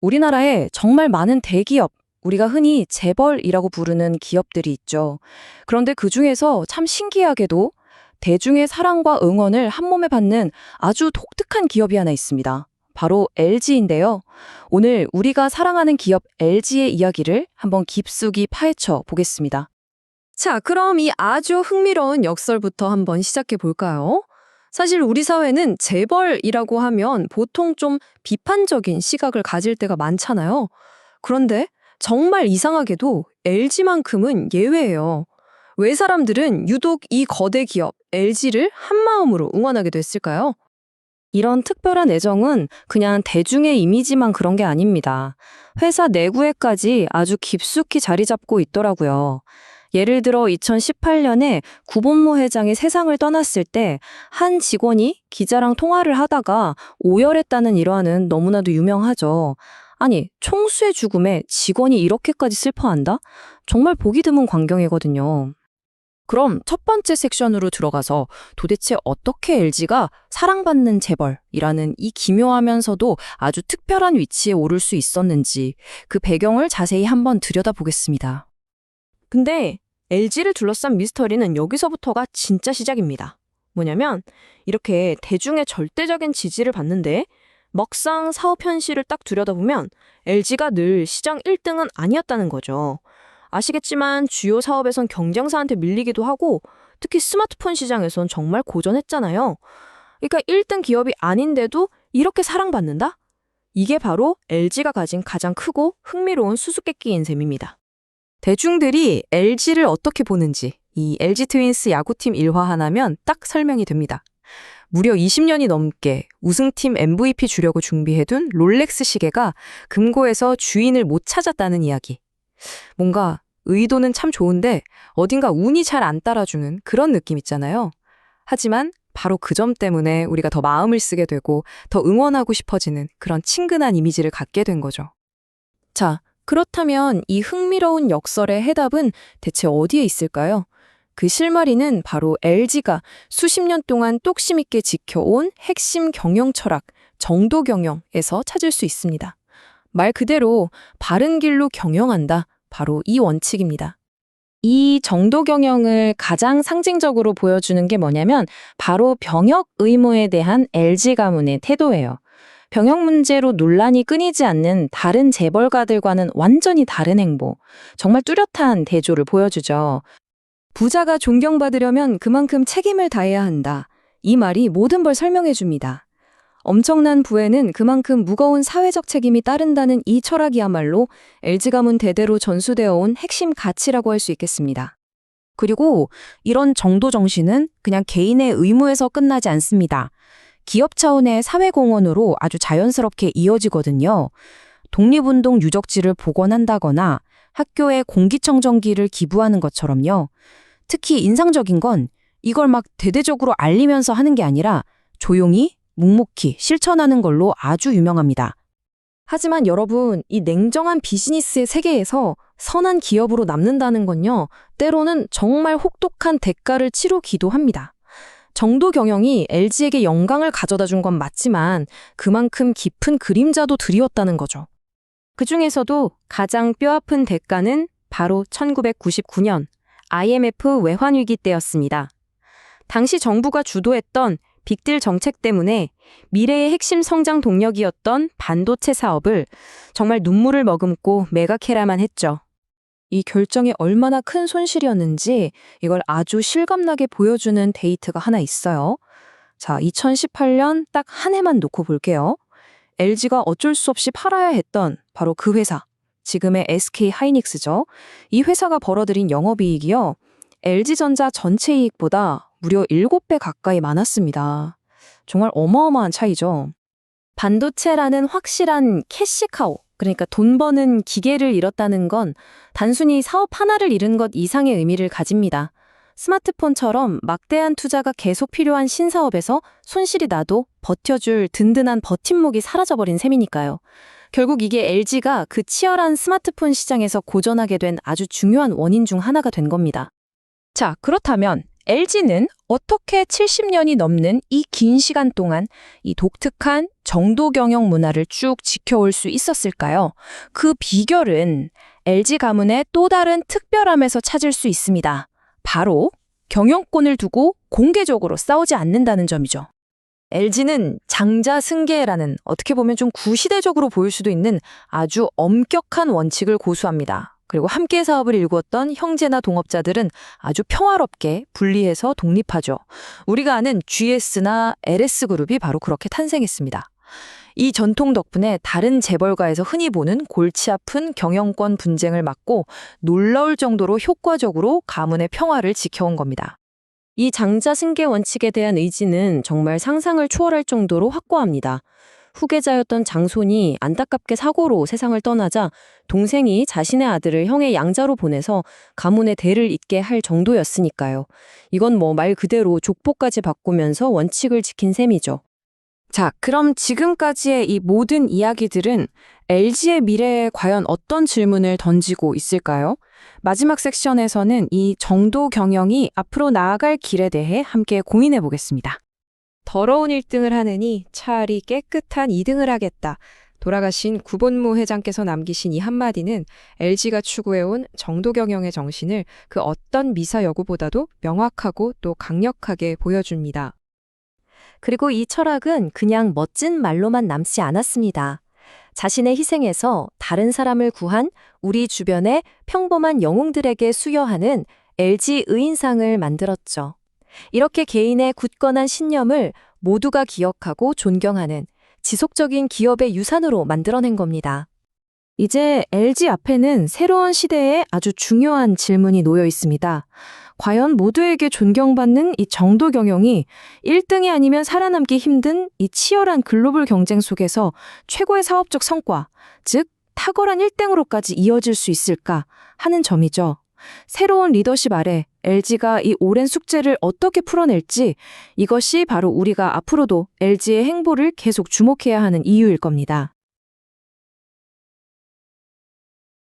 우리나라에 정말 많은 대기업, 우리가 흔히 재벌이라고 부르는 기업들이 있죠. 그런데 그 중에서 참 신기하게도 대중의 사랑과 응원을 한 몸에 받는 아주 독특한 기업이 하나 있습니다. 바로 LG인데요. 오늘 우리가 사랑하는 기업 LG의 이야기를 한번 깊숙이 파헤쳐 보겠습니다. 자, 그럼 이 아주 흥미로운 역설부터 한번 시작해 볼까요? 사실 우리 사회는 재벌이라고 하면 보통 좀 비판적인 시각을 가질 때가 많잖아요. 그런데 정말 이상하게도 LG만큼은 예외예요. 왜 사람들은 유독 이 거대 기업 LG를 한마음으로 응원하게 됐을까요? 이런 특별한 애정은 그냥 대중의 이미지만 그런 게 아닙니다. 회사 내부에까지 아주 깊숙이 자리 잡고 있더라고요. 예를 들어 2018년에 구본모 회장이 세상을 떠났을 때 한 직원이 기자랑 통화를 하다가 오열했다는 일화는 너무나도 유명하죠. 아니, 총수의 죽음에 직원이 이렇게까지 슬퍼한다? 정말 보기 드문 광경이거든요. 그럼 첫 번째 섹션으로 들어가서 도대체 어떻게 LG가 사랑받는 재벌이라는 이 기묘하면서도 아주 특별한 위치에 오를 수 있었는지 그 배경을 자세히 한번 들여다보겠습니다. 근데 LG를 둘러싼 미스터리는 여기서부터가 진짜 시작입니다. 뭐냐면 이렇게 대중의 절대적인 지지를 받는데 막상 사업 현실을 딱 들여다보면 LG가 늘 시장 1등은 아니었다는 거죠. 아시겠지만 주요 사업에선 경쟁사한테 밀리기도 하고 특히 스마트폰 시장에선 정말 고전했잖아요. 그러니까 1등 기업이 아닌데도 이렇게 사랑받는다? 이게 바로 LG가 가진 가장 크고 흥미로운 수수께끼인 셈입니다. 대중들이 LG를 어떻게 보는지 이 LG 트윈스 야구팀 일화 하나면 딱 설명이 됩니다. 무려 20년이 넘게 우승팀 MVP 주려고 준비해둔 롤렉스 시계가 금고에서 주인을 못 찾았다는 이야기. 뭔가 의도는 참 좋은데 어딘가 운이 잘 안 따라주는 그런 느낌 있잖아요. 하지만 바로 그 점 때문에 우리가 더 마음을 쓰게 되고 더 응원하고 싶어지는 그런 친근한 이미지를 갖게 된 거죠. 자, 그렇다면 이 흥미로운 역설의 해답은 대체 어디에 있을까요? 그 실마리는 바로 LG가 수십 년 동안 똑심 있게 지켜온 핵심 경영 철학, 정도 경영에서 찾을 수 있습니다. 말 그대로 바른 길로 경영한다. 바로 이 원칙입니다. 이 정도 경영을 가장 상징적으로 보여주는 게 뭐냐면 바로 병역 의무에 대한 LG 가문의 태도예요. 병역 문제로 논란이 끊이지 않는 다른 재벌가들과는 완전히 다른 행보, 정말 뚜렷한 대조를 보여주죠. 부자가 존경받으려면 그만큼 책임을 다해야 한다. 이 말이 모든 걸 설명해 줍니다. 엄청난 부에는 그만큼 무거운 사회적 책임이 따른다는 이 철학이야말로 LG 가문 대대로 전수되어 온 핵심 가치라고 할 수 있겠습니다. 그리고 이런 정도 정신은 그냥 개인의 의무에서 끝나지 않습니다. 기업 차원의 사회공헌으로 아주 자연스럽게 이어지거든요. 독립운동 유적지를 복원한다거나 학교에 공기청정기를 기부하는 것처럼요. 특히 인상적인 건 이걸 막 대대적으로 알리면서 하는 게 아니라 조용히 묵묵히 실천하는 걸로 아주 유명합니다. 하지만 여러분, 이 냉정한 비즈니스의 세계에서 선한 기업으로 남는다는 건요, 때로는 정말 혹독한 대가를 치르기도 합니다. 정도 경영이 LG에게 영광을 가져다 준 건 맞지만 그만큼 깊은 그림자도 드리웠다는 거죠. 그 중에서도 가장 뼈아픈 대가는 바로 1999년 IMF 외환위기 때였습니다. 당시 정부가 주도했던 빅딜 정책 때문에 미래의 핵심 성장 동력이었던 반도체 사업을 정말 눈물을 머금고 매각해야만 했죠. 이 결정이 얼마나 큰 손실이었는지 이걸 아주 실감나게 보여주는 데이터가 하나 있어요. 자, 2018년 딱 한 해만 놓고 볼게요. LG가 어쩔 수 없이 팔아야 했던 바로 그 회사, 지금의 SK 하이닉스죠. 이 회사가 벌어들인 영업이익이요. LG전자 전체 이익보다 무려 7배 가까이 많았습니다. 정말 어마어마한 차이죠. 반도체라는 확실한 캐시카우, 그러니까 돈 버는 기계를 잃었다는 건 단순히 사업 하나를 잃은 것 이상의 의미를 가집니다. 스마트폰처럼 막대한 투자가 계속 필요한 신사업에서 손실이 나도 버텨줄 든든한 버팀목이 사라져버린 셈이니까요. 결국 이게 LG가 그 치열한 스마트폰 시장에서 고전하게 된 아주 중요한 원인 중 하나가 된 겁니다. 자, 그렇다면 LG는 어떻게 70년이 넘는 이 긴 시간 동안 이 독특한 정도 경영 문화를 쭉 지켜올 수 있었을까요? 그 비결은 LG 가문의 또 다른 특별함에서 찾을 수 있습니다. 바로 경영권을 두고 공개적으로 싸우지 않는다는 점이죠. LG는 장자 승계라는 어떻게 보면 좀 구시대적으로 보일 수도 있는 아주 엄격한 원칙을 고수합니다. 그리고 함께 사업을 일구었던 형제나 동업자들은 아주 평화롭게 분리해서 독립하죠. 우리가 아는 GS나 LS그룹이 바로 그렇게 탄생했습니다. 이 전통 덕분에 다른 재벌가에서 흔히 보는 골치 아픈 경영권 분쟁을 막고 놀라울 정도로 효과적으로 가문의 평화를 지켜온 겁니다. 이 장자 승계 원칙에 대한 의지는 정말 상상을 초월할 정도로 확고합니다. 후계자였던 장손이 안타깝게 사고로 세상을 떠나자 동생이 자신의 아들을 형의 양자로 보내서 가문의 대를 잇게 할 정도였으니까요. 이건 뭐 말 그대로 족보까지 바꾸면서 원칙을 지킨 셈이죠. 자, 그럼 지금까지의 이 모든 이야기들은 LG의 미래에 과연 어떤 질문을 던지고 있을까요? 마지막 섹션에서는 이 정도 경영이 앞으로 나아갈 길에 대해 함께 고민해 보겠습니다. 더러운 1등을 하느니 차라리 깨끗한 2등을 하겠다. 돌아가신 구본무 회장께서 남기신 이 한마디는 LG가 추구해온 정도 경영의 정신을 그 어떤 미사 여구보다도 명확하고 또 강력하게 보여줍니다. 그리고 이 철학은 그냥 멋진 말로만 남지 않았습니다. 자신의 희생에서 다른 사람을 구한 우리 주변의 평범한 영웅들에게 수여하는 LG 의인상을 만들었죠. 이렇게 개인의 굳건한 신념을 모두가 기억하고 존경하는 지속적인 기업의 유산으로 만들어낸 겁니다. 이제 LG 앞에는 새로운 시대에 아주 중요한 질문이 놓여 있습니다. 과연 모두에게 존경받는 이 정도 경영이 1등이 아니면 살아남기 힘든 이 치열한 글로벌 경쟁 속에서 최고의 사업적 성과, 즉 탁월한 1등으로까지 이어질 수 있을까 하는 점이죠. 새로운 리더십 아래 LG가 이 오랜 숙제를 어떻게 풀어낼지, 이것이 바로 우리가 앞으로도 LG의 행보를 계속 주목해야 하는 이유일 겁니다.